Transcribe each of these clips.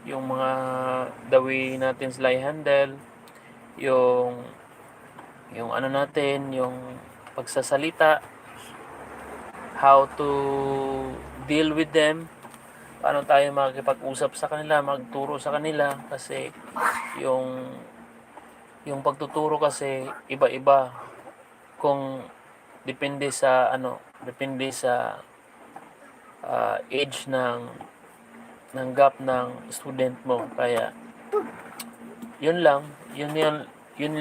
yung mga the way natin sila i-handle, yung ano natin, yung pagsasalita, how to deal with them, paano tayo makikipag-usap sa kanila, magturo sa kanila kasi yung pagtuturo kasi iba-iba kung depende sa age ng gap ng student mo. Kaya yun lang, yun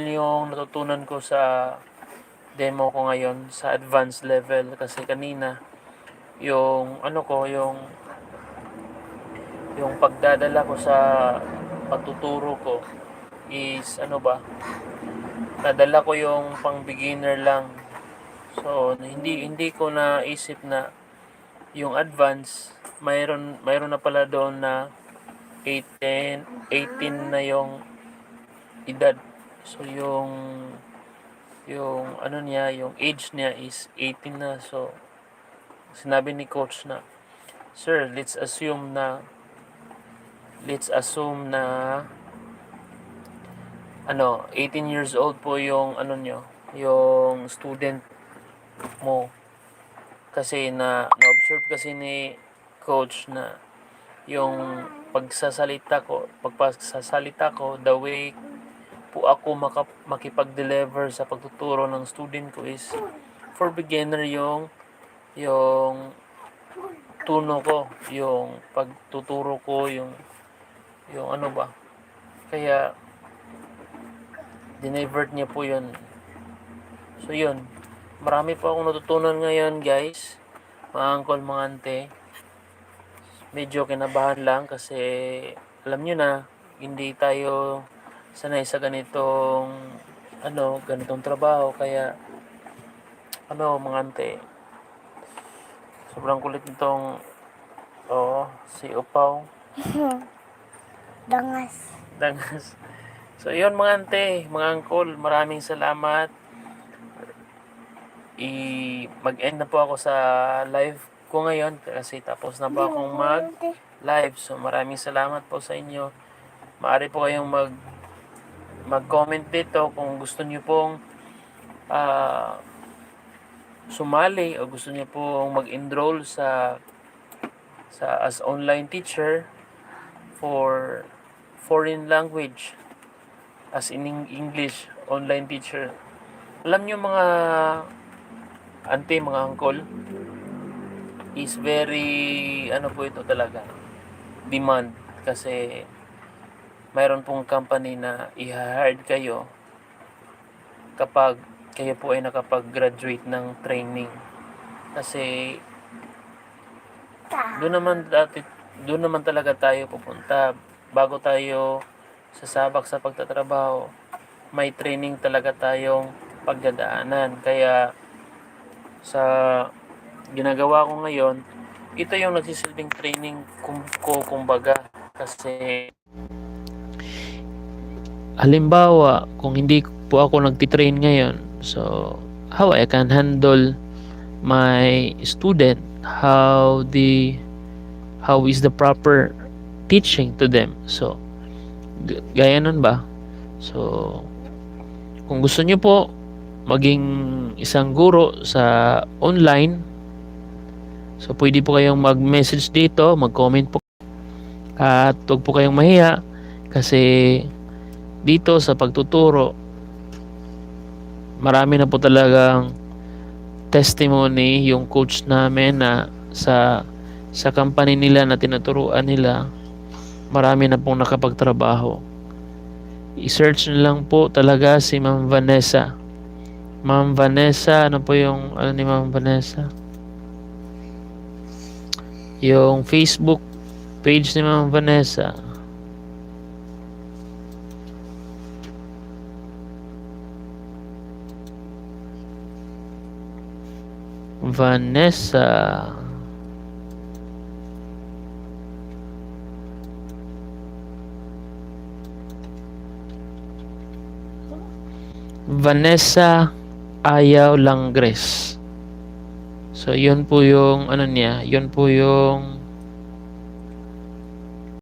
yung natutunan ko sa demo ko ngayon sa advanced level kasi kanina yung yung pagdadala ko sa pagtuturo ko is nadala ko yung pang beginner lang. So hindi ko naisip na yung advance mayroon na pala doon na 18 na yung edad. So yung niya, yung age niya is 18 na. So sinabi ni coach na, "Sir, let's assume na 18 years old po yung yung student mo." Kasi na-observe kasi ni coach na yung pagsasalita ko, the way po ako makipag-deliver sa pagtuturo ng student ko is for beginner yung tuno ko, yung pagtuturo ko, yung kaya dinivert niya po yun. So yun, marami pa akong natutunan ngayon guys, mga uncle, mga ante. Medyo kinabahan lang kasi alam nyo na, hindi tayo sanay sa ganitong trabaho. Kaya mga ante, sobrang kulit nitong si Upaw. Dangas. So yun mga ante, mga uncle, maraming salamat. Mag-end na po ako sa live ko ngayon kasi tapos na po akong mag-live. So maraming salamat po sa inyo. Maaari po kayong mag-comment dito kung gusto niyo pong sumali o gusto niyo pong mag-enroll sa as online teacher for foreign language, as in English online teacher. Alam niyo mga ante, mga uncle, is very po ito talaga demand kasi mayroon pong company na i-hire kayo kapag kayo po ay nakapag-graduate ng training. Kasi doon naman talaga tayo pupunta bago tayo sasabak sa pagtatrabaho. May training talaga tayong pagdadaanan. Kaya sa ginagawa ko ngayon, ito yung nagsisilbing training ko kumbaga. Kasi halimbawa, kung hindi po ako nagtitrain ngayon, so how I can handle my student, how is the proper teaching to them. So gaya nun ba? So kung gusto niyo po maging isang guro sa online, so pwede po kayong mag-message dito, mag-comment po, at huwag po kayong mahiya kasi dito sa pagtuturo marami na po talagang testimony yung coach namin na sa company nila na tinuturuan nila, marami na pong nakapagtrabaho. I-search nyo lang po talaga si Ma'am Vanessa. Ma'am Vanessa, ano po yung ni Ma'am Vanessa? Yung Facebook page ni Ma'am Vanessa. Vanessa. Vanessa Ayaw Langres. So yun po yung niya, yun po yung